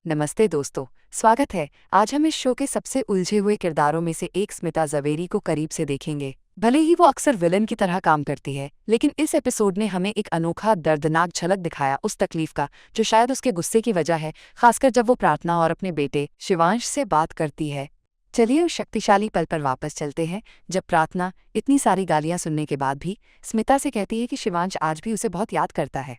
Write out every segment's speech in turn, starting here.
नमस्ते दोस्तों, स्वागत है। आज हम इस शो के सबसे उलझे हुए किरदारों में से एक स्मिता ज़वेरी को करीब से देखेंगे। भले ही वो अक्सर विलन की तरह काम करती है, लेकिन इस एपिसोड ने हमें एक अनोखा दर्दनाक झलक दिखाया उस तकलीफ का जो शायद उसके गुस्से की वजह है, खासकर जब वो प्रार्थना और अपने बेटे शिवांश से बात करती है। चलिए उस शक्तिशाली पल पर वापस चलते हैं, जब प्रार्थना इतनी सारी गालियां सुनने के बाद भी स्मिता से कहती है कि शिवांश आज भी उसे बहुत याद करता है।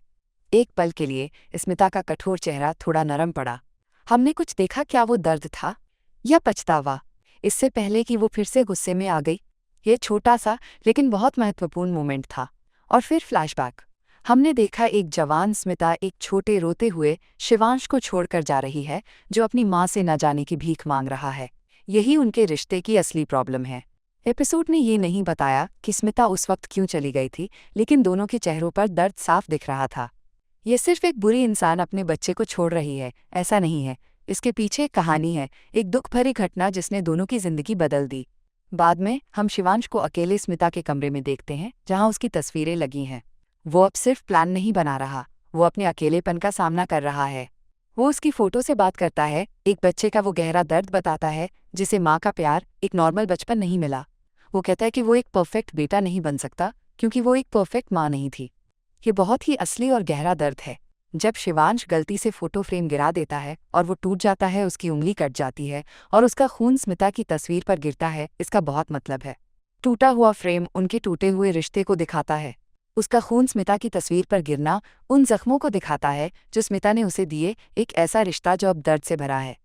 एक पल के लिए स्मिता का कठोर चेहरा थोड़ा नरम पड़ा। हमने कुछ देखा, क्या वो दर्द था या पछतावा? इससे पहले कि वो फिर से गुस्से में आ गई। ये छोटा सा लेकिन बहुत महत्वपूर्ण मोमेंट था। और फिर फ्लैशबैक। हमने देखा एक जवान स्मिता एक छोटे रोते हुए शिवांश को छोड़कर जा रही है, जो अपनी माँ से न जाने की भीख मांग रहा है। यही उनके रिश्ते की असली प्रॉब्लम है। एपिसोड ने ये नहीं बताया कि स्मिता उस वक्त क्यों चली गई थी, लेकिन दोनों के चेहरों पर दर्द साफ दिख रहा था। ये सिर्फ एक बुरी इंसान अपने बच्चे को छोड़ रही है, ऐसा नहीं है। इसके पीछे एक कहानी है, एक दुख भरी घटना जिसने दोनों की जिंदगी बदल दी। बाद में हम शिवांश को अकेले स्मिता के कमरे में देखते हैं, जहां उसकी तस्वीरें लगी हैं। वो अब सिर्फ प्लान नहीं बना रहा, वो अपने अकेलेपन का सामना कर रहा है। वो उसकी फोटो से बात करता है, एक बच्चे का वो गहरा दर्द बताता है, जिसे माँ का प्यार, एक नॉर्मल बचपन नहीं मिला। वो कहता है कि वो एक परफेक्ट बेटा नहीं बन सकता, क्योंकि वो एक परफेक्ट माँ नहीं थी। ये बहुत ही असली और गहरा दर्द है। जब शिवांश गलती से फोटो फ्रेम गिरा देता है और वो टूट जाता है, उसकी उंगली कट जाती है और उसका खून स्मिता की तस्वीर पर गिरता है, इसका बहुत मतलब है। टूटा हुआ फ्रेम उनके टूटे हुए रिश्ते को दिखाता है। उसका खून स्मिता की तस्वीर पर गिरना उन जख्मों को दिखाता है जो स्मिता ने उसे दिए, एक ऐसा रिश्ता जो अब दर्द से भरा है।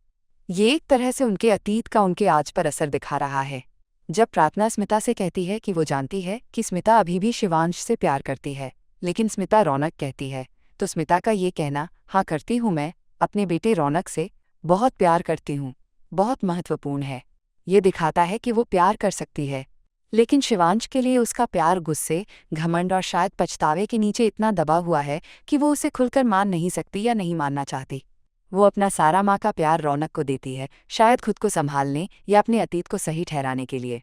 ये एक तरह से उनके अतीत का उनके आज पर असर दिखा रहा है। जब प्रार्थना स्मिता से कहती है कि वो जानती है कि स्मिता अभी भी शिवांश से प्यार करती है, लेकिन स्मिता रौनक कहती है, तो स्मिता का ये कहना, हाँ करती हूँ, मैं अपने बेटे रौनक से बहुत प्यार करती हूँ, बहुत महत्वपूर्ण है। ये दिखाता है कि वो प्यार कर सकती है, लेकिन शिवांश के लिए उसका प्यार गुस्से, घमंड और शायद पछतावे के नीचे इतना दबा हुआ है कि वो उसे खुलकर मान नहीं सकती या नहीं मानना चाहती। वो अपना सारा माँ का प्यार रौनक को देती है, शायद खुद को संभालने या अपने अतीत को सही ठहराने के लिए।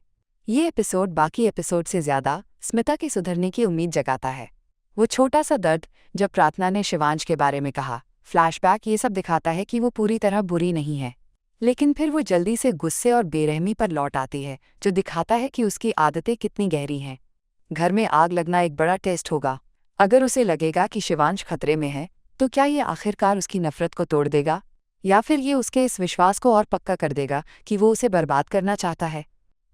ये एपिसोड बाकी एपिसोड से ज्यादा स्मिता के सुधरने की उम्मीद जगाता है। वो छोटा सा दर्द जब प्रार्थना ने शिवांश के बारे में कहा, फ्लैशबैक, ये सब दिखाता है कि वो पूरी तरह बुरी नहीं है। लेकिन फिर वो जल्दी से गुस्से और बेरहमी पर लौट आती है, जो दिखाता है कि उसकी आदतें कितनी गहरी हैं। घर में आग लगना एक बड़ा टेस्ट होगा। अगर उसे लगेगा कि शिवांश खतरे में है, तो क्या ये आखिरकार उसकी नफरत को तोड़ देगा, या फिर ये उसके इस विश्वास को और पक्का कर देगा कि वो उसे बर्बाद करना चाहता है?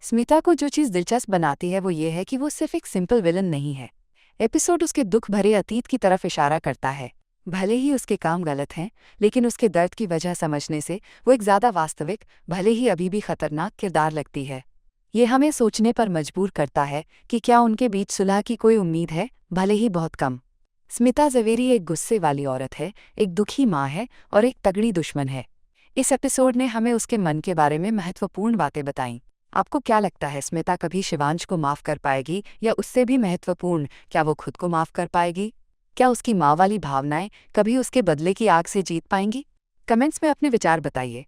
स्मिता को जो चीज़ दिलचस्प बनाती है वो ये है कि वो सिर्फ एक सिंपल विलन नहीं है। एपिसोड उसके दुख भरे अतीत की तरफ इशारा करता है। भले ही उसके काम गलत हैं, लेकिन उसके दर्द की वजह समझने से वो एक ज़्यादा वास्तविक, भले ही अभी भी खतरनाक किरदार लगती है। ये हमें सोचने पर मजबूर करता है कि क्या उनके बीच सुलह की कोई उम्मीद है, भले ही बहुत कम। स्मिता ज़वेरी एक गुस्से वाली औरत है, एक दुखी माँ है और एक तगड़ी दुश्मन है। इस एपिसोड ने हमें उसके मन के बारे में महत्वपूर्ण बातें बताईं। आपको क्या लगता है, स्मिता कभी शिवांश को माफ़ कर पाएगी, या उससे भी महत्वपूर्ण, क्या वो खुद को माफ़ कर पाएगी? क्या उसकी माँ वाली भावनाएं कभी उसके बदले की आग से जीत पाएंगी? कमेंट्स में अपने विचार बताइए।